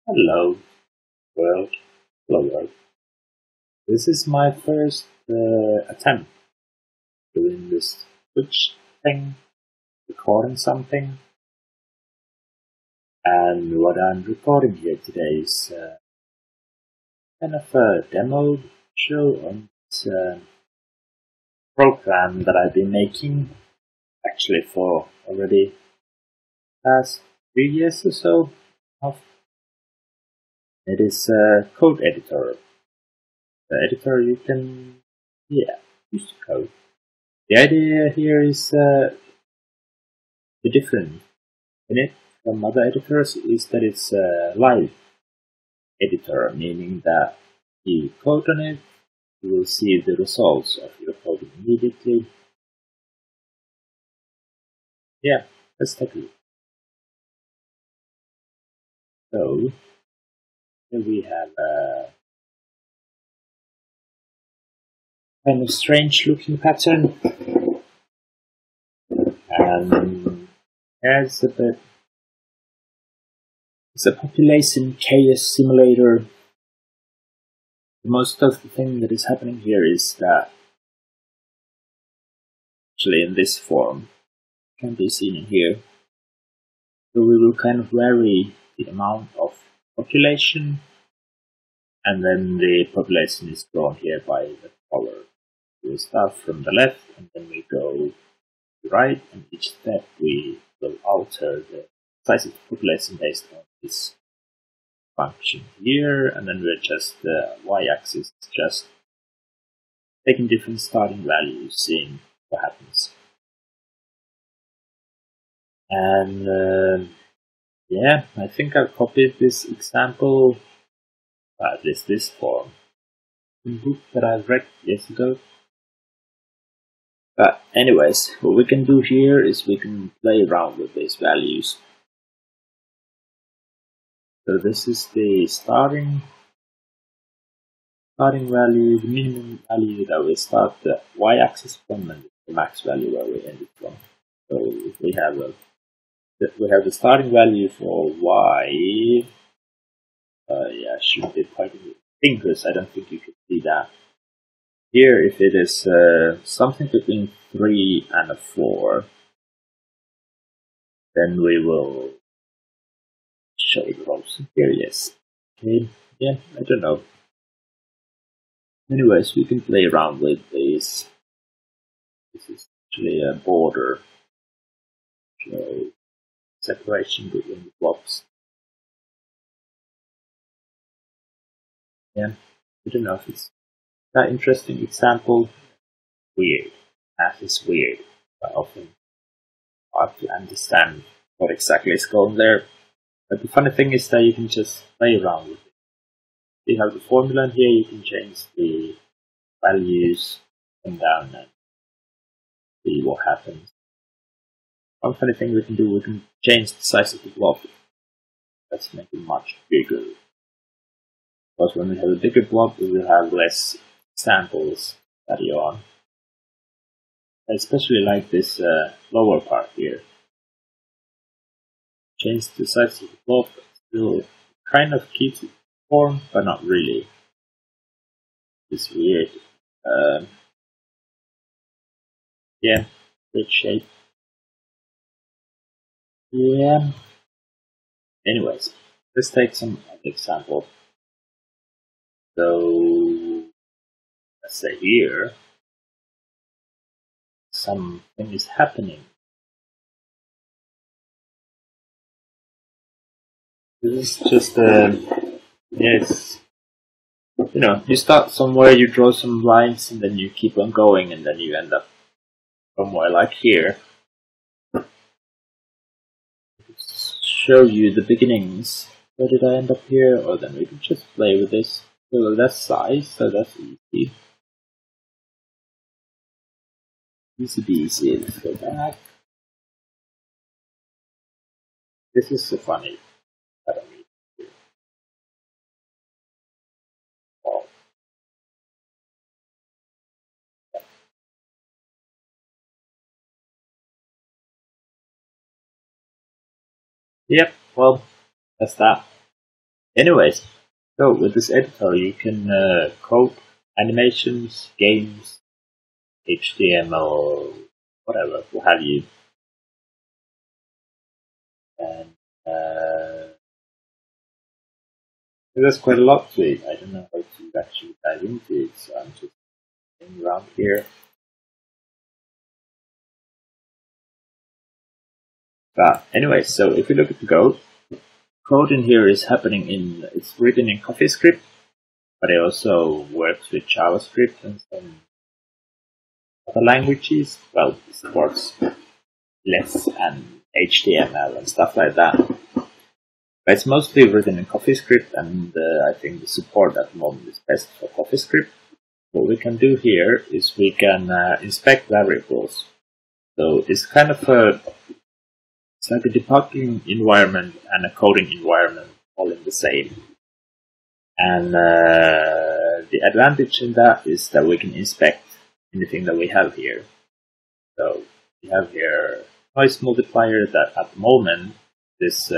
Hello, world. Hello, world. This is my first attempt doing this Twitch thing, recording something. And what I'm recording here today is kind of a demo show on this program that I've been making actually for already past 3 years or so. It is a code editor. The editor you can, use to code. The idea here is the different in it from other editors is that it's a live editor, meaning that you code on it, you will see the results of your coding immediately. Yeah, let's take a look. So here we have a kind of strange looking pattern, and here's a bit. It's a population chaos simulator. Most of the thing that is happening here is that actually in this form can be seen in here. So we will kind of vary the amount of population, and then the population is drawn here by the color. We start from the left, and then we go to the right, and each step we will alter the size of the population based on this function here, and then we adjust the y-axis, just taking different starting values, seeing what happens. And yeah, I think I copied this example, at least this form, in a book that I read years ago. But anyways, what we can do here is we can play around with these values. So this is the starting value, the minimum value that we start the y-axis from, and the max value where we end it from. So if we have the starting value for y. Yeah, should be quite fingers. I don't think you can see that. Here, if it is something between 3 and a 4, then we will show the rows here, yes. Okay, yeah, I don't know. Anyways, we can play around with these. This is actually a border. So separation between the blocks. Yeah, I don't know if it's that interesting example. Weird. Math is weird, but often hard to understand what exactly is going there. But the funny thing is that you can just play around with it. You have the formula in here, you can change the values and down and see what happens. One funny thing we can do, we can change the size of the block. Let's make it much bigger. Because when we have a bigger block, we will have less samples early on. I especially like this lower part here. Change the size of the block, still kind of keeps it form, but not really. It's weird. Yeah, weird shape. Yeah. Anyways, let's take some example. So let's say here something is happening. This is just yes. You know, you start somewhere, you draw some lines, and then you keep on going, and then you end up somewhere like here. Show you the beginnings. Where did I end up here? Or then we can just play with this. So that's size, so that's easy. Easy peasy. Let's go back. This is so funny. I don't need to. Oh. Yep, well, that's that. Anyways, so with this editor you can code animations, games, HTML, whatever, what have you. And there's quite a lot to it. I don't know how to actually dive into it, so I'm just playing around here. But anyway, so if we look at the code in here is happening it's written in CoffeeScript, but it also works with JavaScript and some other languages. Well, it supports less and HTML and stuff like that. But it's mostly written in CoffeeScript, and I think the support at the moment is best for CoffeeScript. What we can do here is we can inspect variables. So it's kind of it's like a debugging environment and a coding environment all in the same. And the advantage in that is that we can inspect anything that we have here. So we have here noise multiplier that at the moment this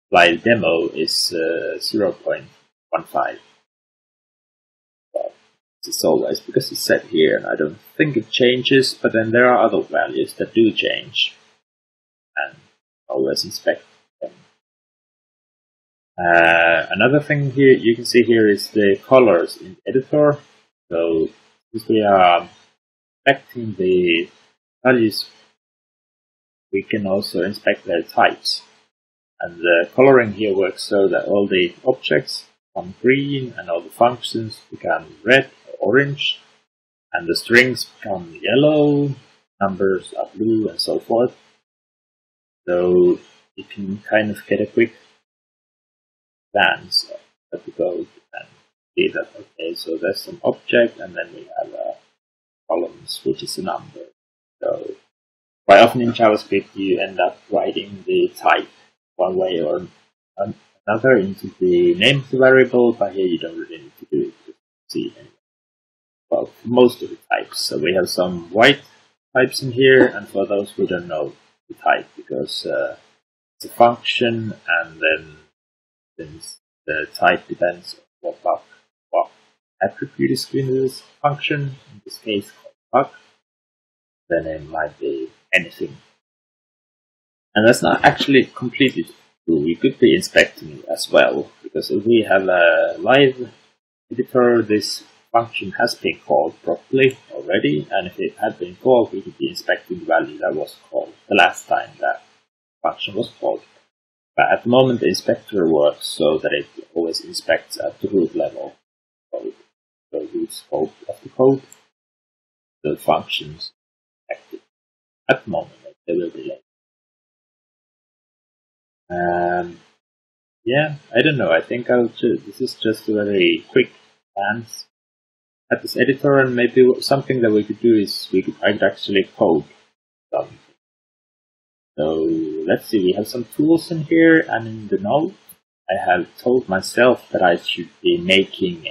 slide demo is 0.15. Well, it's always because it's set here, and I don't think it changes, but then there are other values that do change, and always inspect them. Another thing here you can see here is the colors in editor. So if we are inspecting the values, we can also inspect their types. And the coloring here works so that all the objects become green and all the functions become red or orange, and the strings become yellow, numbers are blue, and so forth. So you can kind of get a quick glance at the code and see that, okay, so there's some object, and then we have a columns, which is a number. So quite often in JavaScript you end up writing the type one way or another into the name of the variable, but here you don't really need to do it. You see, well, most of the types. So we have some white types in here, and for those we don't know the type because it's a function, and then since the type depends on what attribute is given to this function, in this case called bug, then it might be anything. And that's not actually completely true. We could be inspecting it as well, because if we have a live editor, this function has been called properly already, and if it had been called, we could be inspecting the value that was called the last time that function was called. But at the moment, the inspector works so that it always inspects at the root level, so the root scope of the code, the functions inspected. At the moment, they will be late. Yeah, I don't know. I think this is just a very quick glance at this editor, and maybe something that we could do is I could actually code something. So let's see, we have some tools in here, and in the note I have told myself that I should be making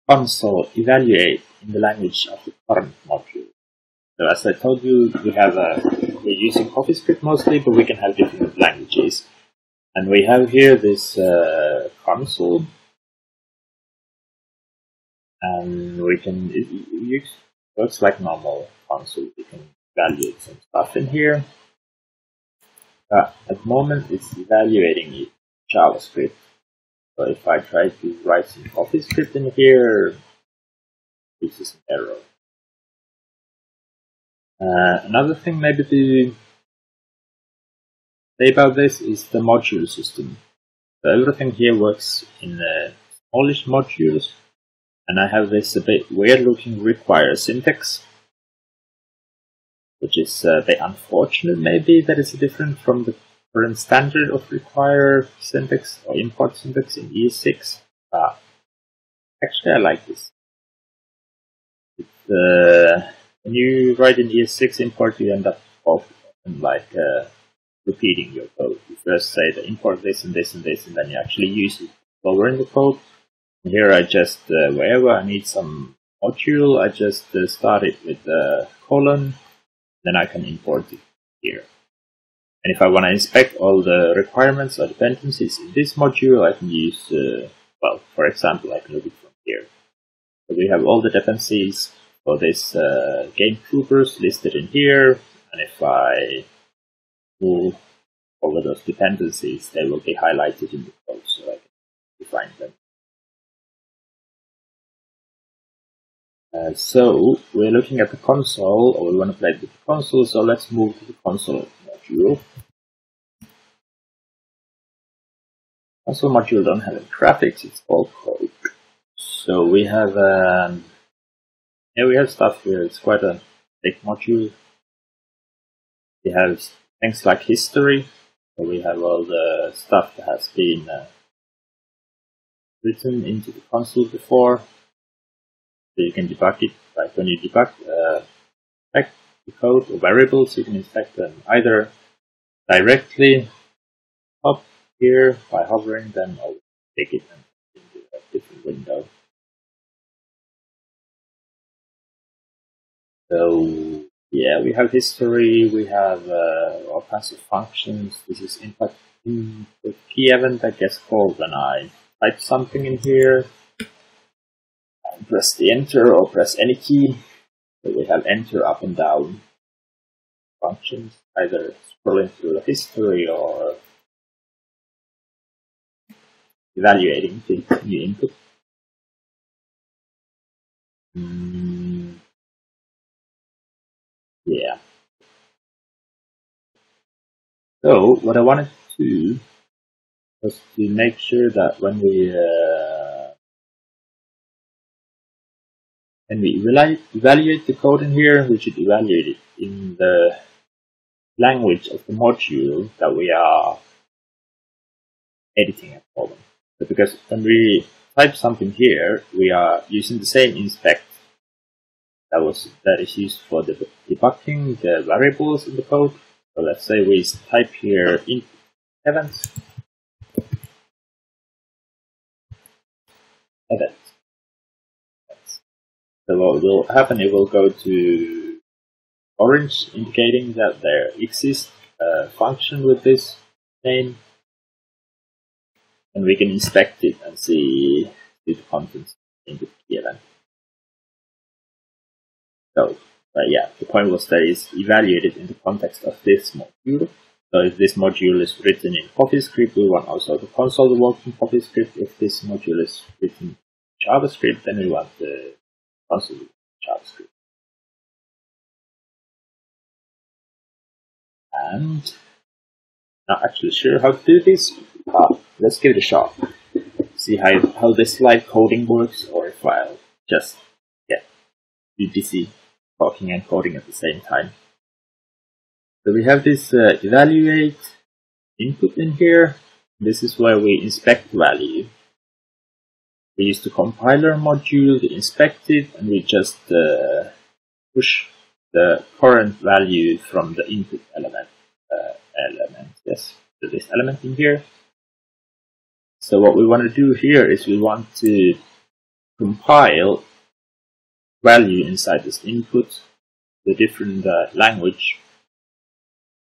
console evaluate in the language of the current module. So as I told you, we're using CoffeeScript mostly, but we can have different languages. And we have here this console, and we can it works like normal console. We can evaluate some stuff in here. At the moment, it's evaluating it JavaScript. So if I try to write some CoffeeScript in here, this is an error. Another thing maybe to say about this is the module system. So everything here works in smallish modules, and I have this a bit weird looking require syntax, which is a bit unfortunate maybe that it's different from the current standard of require syntax or import syntax in ES6. Actually I like this. When you write in ES6 import, you end up often repeating your code. You first say to import this and this and this, and then you actually use it lower in the code. And here I just, wherever I need some module, I just start it with a colon, then I can import it here. And if I want to inspect all the requirements or dependencies in this module, I can use, well, for example, I can look it from here. So we have all the dependencies for this game troopers listed in here, and if I move over those dependencies, they will be highlighted in the code, so I can define them. So we're looking at the console, or we want to play with the console, so let's move to the console module. Console module don't have any graphics, it's all code. So we have we have stuff here. It's quite a big module. We have things like history. So we have all the stuff that has been written into the console before. So you can debug it. Like when you debug inspect the code or variables, you can inspect them either directly up here by hovering them, or take it and into a different window. So yeah, we have history, we have all kinds of functions. This is input key event that gets called when I type something in here. And press the enter or press any key. So we have enter, up and down functions, either scrolling through the history or evaluating the new input. Yeah. So what I wanted to do was to make sure that when we evaluate the code in here, we should evaluate it in the language of the module that we are editing at the moment. So because when we type something here, we are using the same inspect that is used for the debugging the variables in the code. So let's say we type here in events. So what will happen, it will go to orange, indicating that there exists a function with this name, and we can inspect it and see the contents in the key event. So yeah, the point was that it's evaluated in the context of this module. So if this module is written in CoffeeScript, we want also the console to work in CoffeeScript. If this module is written in JavaScript, then we want the console to work in JavaScript. And not actually sure how to do this. Let's give it a shot. See how this live coding works, or if I'll just be busy talking and coding at the same time. So we have this evaluate input in here. This is where we inspect value. We use the compiler module to inspect it, and we just push the current value from the input element. To this element in here. So what we want to do here is we want to compile value inside this input, the different language,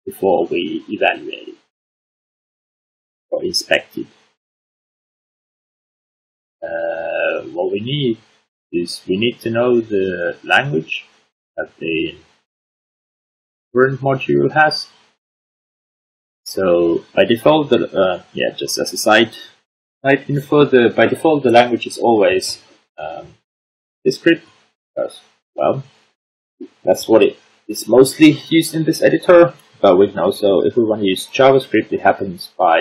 before we evaluate it or inspect it. What we need is we need to know the language that the current module has. So by default, just as a side info, by default the language is always script, because, well, that's what it is mostly used in this editor. But we can also, if we want to use JavaScript, it happens by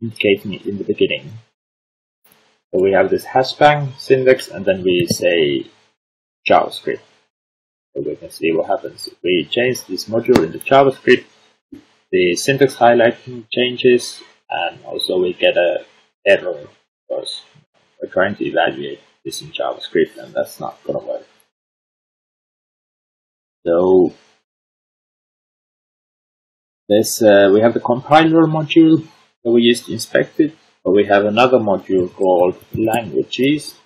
indicating it in the beginning. So we have this hashbang syntax, and then we say JavaScript. So we can see what happens. If we change this module into JavaScript, the syntax highlighting changes, and also we get an error because we're trying to evaluate this in JavaScript, and that's not going to work. So this we have the compiler module that we use to inspect it, but we have another module called languages.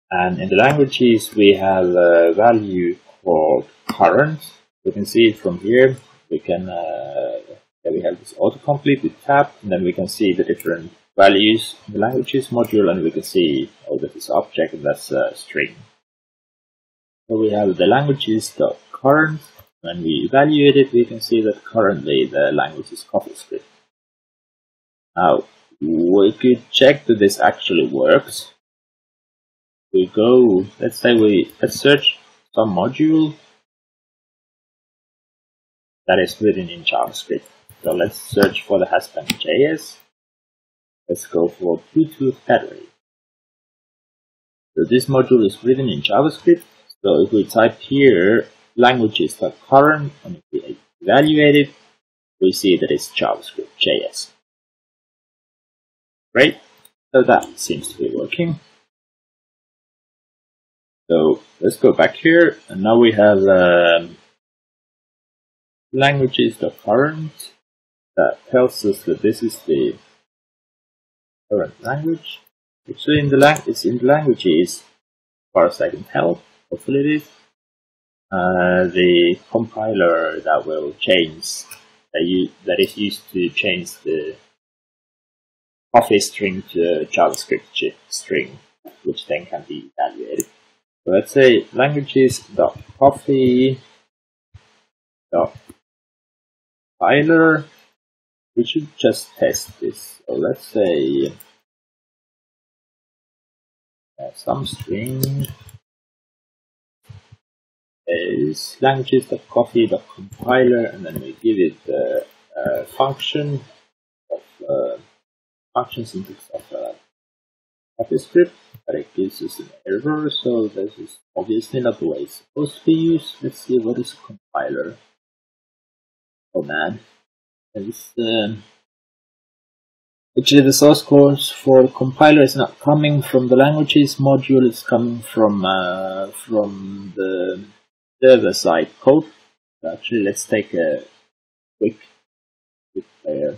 And in the languages we have a value called current, We can see it from here. We can we have this autocomplete with tab, and then we can see the different values in the languages module, and we can see that is object and that's a string. So we have the languages.current. When we evaluate it, we can see that currently the language is CoffeeScript. Now we could check that this actually works. We go, let's search some module that is written in JavaScript. So let's search for the husband.js. Let's go for Bluetooth battery. So this module is written in JavaScript. So if we type here languages.current and if we evaluate it, we see that it's JavaScript JS. Great. So that seems to be working. So let's go back here, and now we have languages.current that tells us that this is the current language. Actually, it's in the languages, as far as I can tell. Hopefully it is. The compiler that will change, that is used to change the coffee string to JavaScript string, which then can be evaluated. So let's say languages.coffee.compiler. We should just test this. So let's say some string is languages.coffee.compiler, and then we give it the function of function syntax of CoffeeScript, but it gives us an error. So this is obviously not the way it's supposed to be used. Let's see, what is a compiler? Oh man, actually the source code for the compiler is not coming from the languages module. It's coming from the server-side code. So actually, let's take a quick player.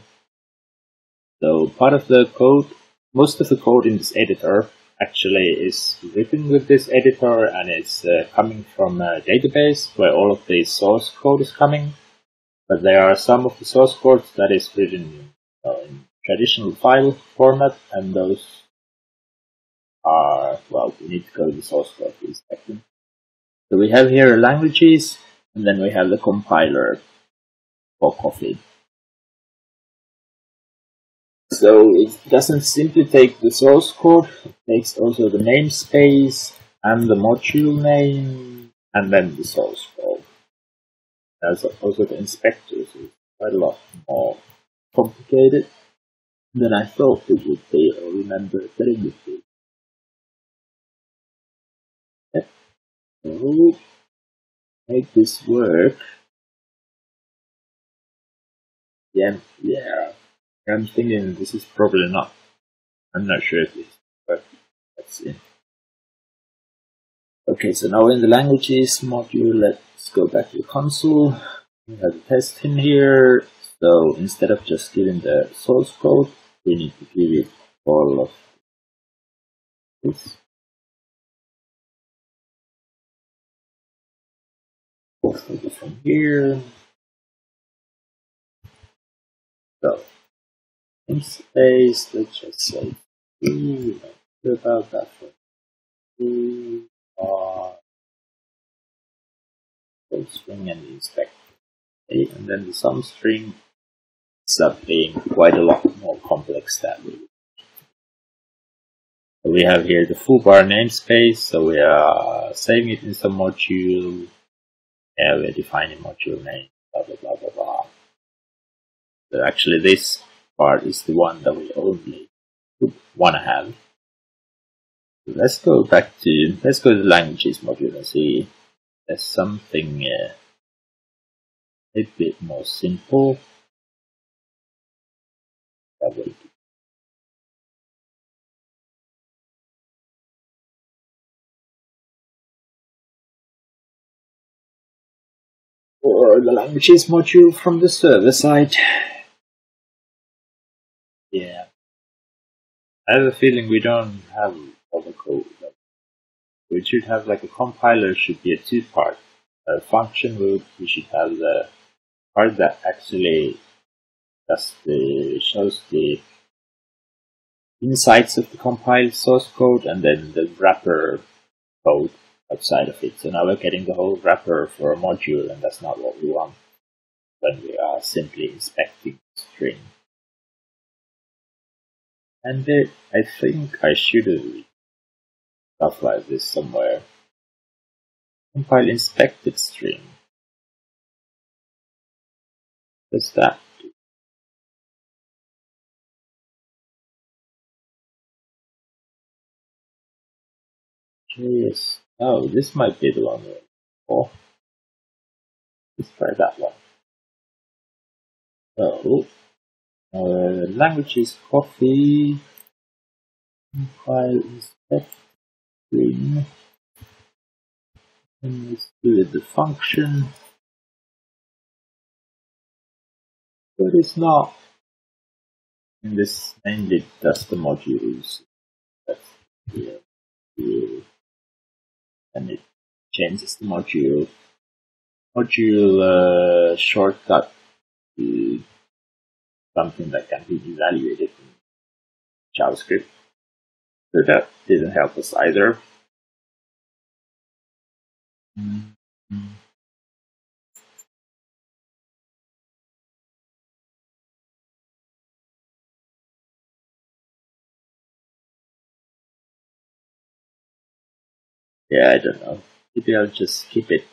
So part of the code, most of the code in this editor actually is written with this editor, and it's coming from a database where all of the source code is coming. But there are some of the source code that is written in traditional file format, and those are, well, we need to go to the source code to inspect them. So we have here languages, and then we have the compiler for coffee. So it doesn't simply take the source code, it takes also the namespace and the module name, and then the source code. There's also the inspector, so it's quite a lot more complicated than I thought it would be, or remember that it would be. Yep. So make this work. Yeah. I'm thinking this is probably not. I'm not sure if this, but let's see. Okay, so now in the languages module, let's go back to the console. We have a test in here. So instead of just giving the source code, we need to give it all of this. We'll take it from here. So namespace, let's just say about that for string and the inspector. Okay, and then the sum string ends up being quite a lot more complex than we have here the foobar namespace. So we are saving it in some module. Yeah, we're defining module name, blah blah blah blah blah. So actually this part is the one that we only want to have. So let's go to the languages module and see if there's something a bit more simple that we do. Or the languages module from the server side. Yeah, I have a feeling we don't have all the code. We should have like a compiler should be a two-part function, we should have the part that actually shows the insights of the compiled source code and then the wrapper code outside of it. So now we're getting the whole wrapper for a module, and that's not what we want when we are simply inspecting the string. And I think I should have stuff like this somewhere. Compile inspected string. What's that? Yes. Oh, this might be the one. Oh, let's try that one. So, language is coffee. Compile inspect string. And let's do it the function. But it's not. And this mainly does the modules. That's here. And it changes the module shortcut to something that can be evaluated in JavaScript. So that didn't help us either. Yeah, I don't know. Maybe I'll just skip it.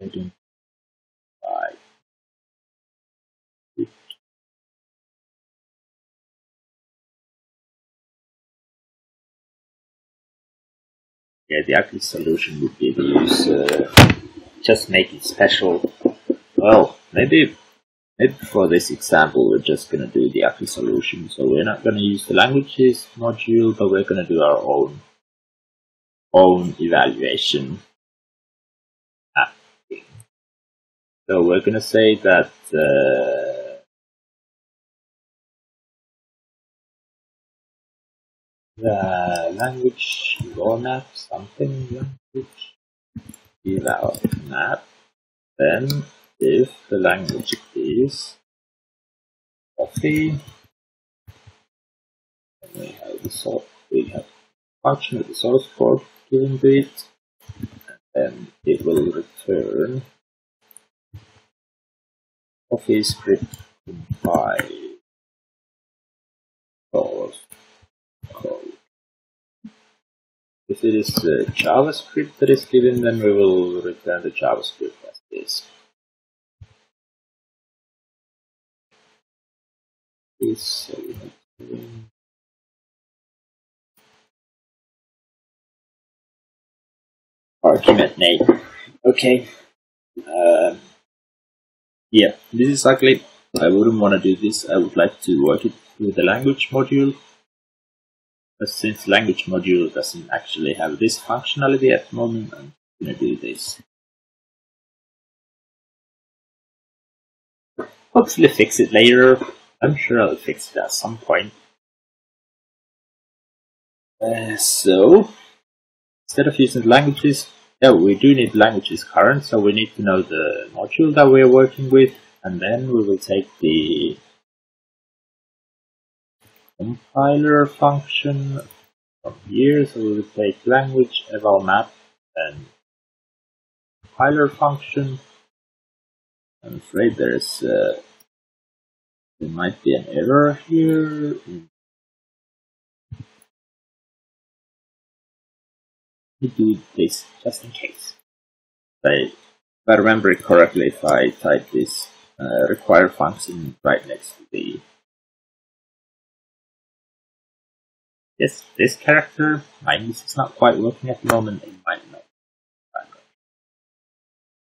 I don't try. Yeah, the ugly solution would be to use just make it special. Well, maybe for this example we're just gonna do the ugly solution. So we're not gonna use the languages module, but we're gonna do our own evaluation. So we're gonna say that the language eval map something language eval map. Then if the language is coffee, then we have function with the source code given to it, and it will return coffee script compile source code. If it is the JavaScript that is given, then we will return the JavaScript as this. So we have argument name. Okay. Yeah, this is ugly. I wouldn't want to do this. I would like to work it with the language module. But since language module doesn't actually have this functionality at the moment, I'm going to do this. Hopefully fix it later. I'm sure I'll fix it at some point. So, instead of using languages, we do need languages current, so we need to know the module that we're working with, and then we will take the compiler function from here. So we will take language eval map and compiler function. I'm afraid there might be an error here. We do this just in case. If I remember it correctly, if I type this require function right next to the this character, my mouse is not quite working at the moment. It might not.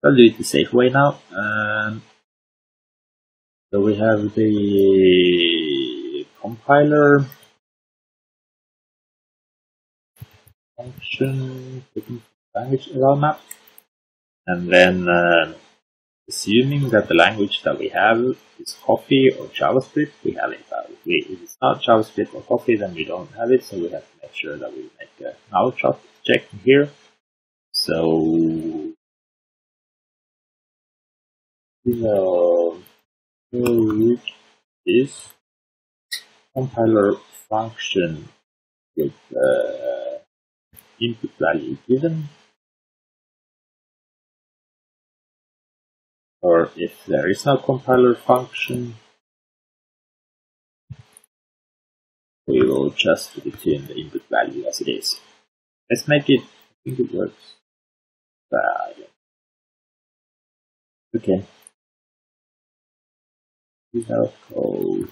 I'll do it the safe way now. So we have the compiler function language eval map, and then assuming that the language that we have is coffee or JavaScript, we have it. If it's not JavaScript or coffee, then we don't have it, so we have to make sure that we make a null check here. So eval code is compiler function with input value given, or if there is no compiler function, we will just return the input value as it is. Let's make it, I think it works. Okay. Eval code.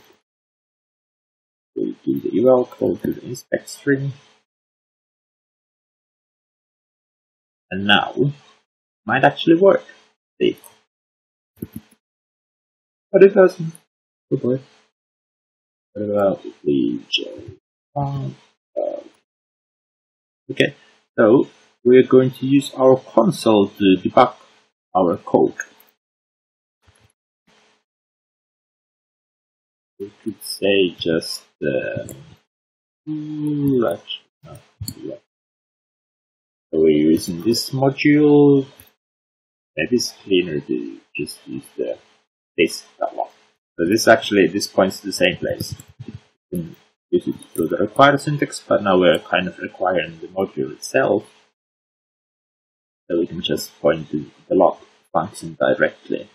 We'll do the eval code to the inspect string. And now, it might actually work. See. But it doesn't. Oh boy. What about the okay, so we're going to use our console to debug our code. We could say just so we're using this module. Maybe it's cleaner to just use that one. So this points to the same place. You can use it through the required syntax, but now we're kind of requiring the module itself. So we can just point to the log function directly,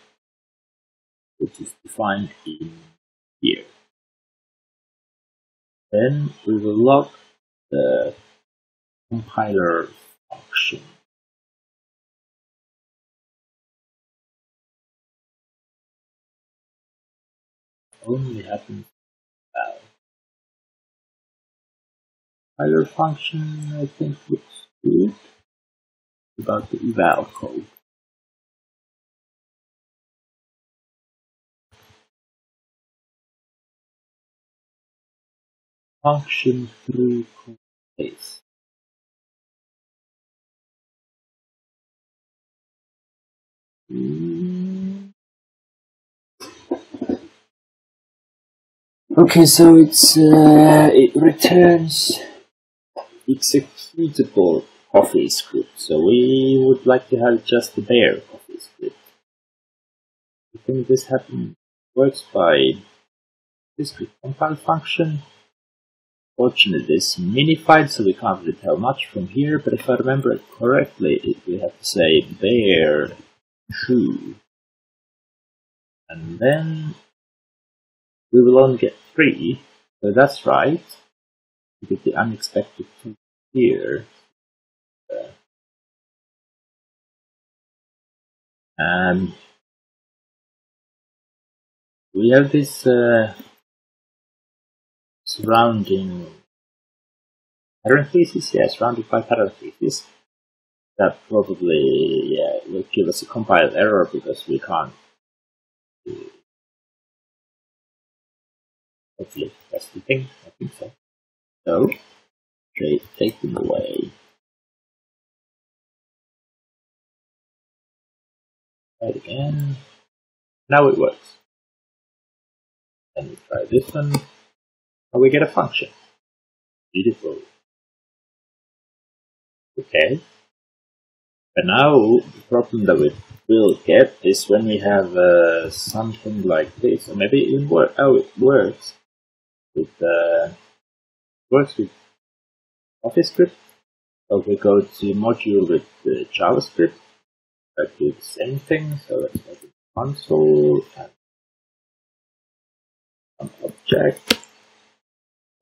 which is defined in here. Then we will log the compiler function. Only happens now. Compiler function, I think, looks good. About the eval code. Function through code base. Okay, so it returns executable coffee script. So we would like to have just the bare coffee script. I think this works by this compile function. Fortunately, it's minified, so we can't really tell much from here. But if I remember it correctly, we have to say bare true, and then we will only get 3. So that's right. We get the unexpected 2 here. And we have this surrounding parentheses, surrounded by parentheses. That probably will give us a compile error because we can't. Hopefully, that's the thing. I think so. So, take them away. Try it again. Now it works. Then we try this one. And we get a function. Beautiful. Okay. But now the problem that we will get is when we have something like this, or maybe it works. Oh, it works with CoffeeScript. So we go to module with JavaScript. That do the same thing. So let's make it console and an object.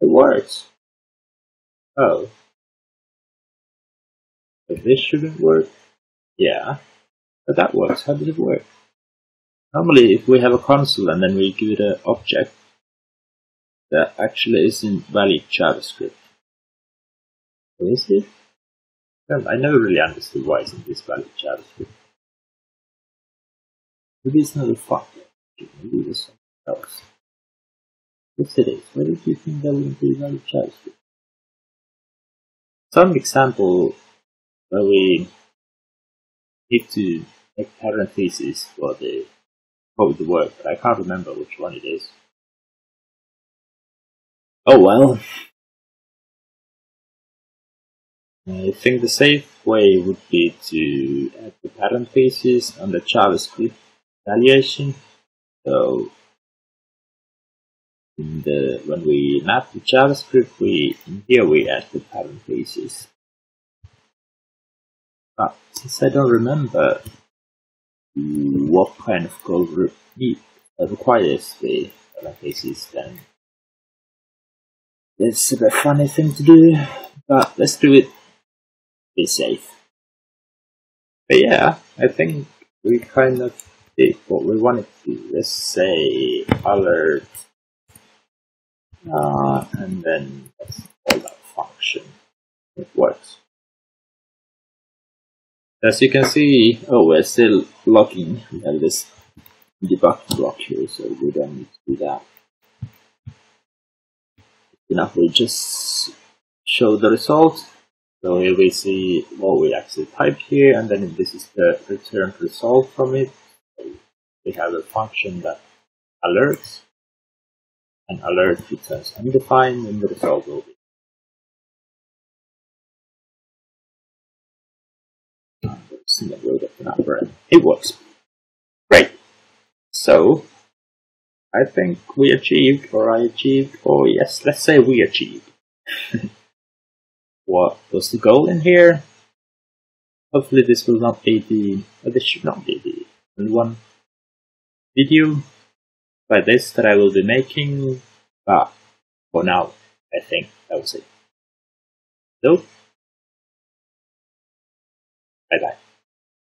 It works. Oh. But this shouldn't work. Yeah. But that works. How does it work? Normally, if we have a console and then we give it an object, that actually isn't valid JavaScript. So is it? Well, I never really understood why isn't this valid JavaScript. Maybe it's not a fucker. Maybe it's something else. Yes, it is. Why did you think that wouldn't be valid JavaScript? Some example where we need to make parentheses for the code to work, but I can't remember which one it is. Oh well. I think the safe way would be to add the parentheses on the JavaScript evaluation. So when we map to JavaScript, in here we add the parentheses. But since I don't remember what kind of code requires the parentheses, then it's a bit funny thing to do. But let's do it. Be safe. But yeah, I think we kind of did what we wanted to do. Let's say alert, and then let's call that function. It works. As you can see, we're still logging. We have this debug block here, so we don't need to do that. Enough, we just show the result. So here we see what we actually typed here, and then this is the returned result from it. So we have a function that alerts, and alert returns undefined, and the result will be. It works. Great. So I think we achieved, or I achieved, or yes, let's say we achieved. What was the goal in here? Hopefully this will not be this should not be the only one video by this that I will be making, but for now, I think that was it. So, bye bye.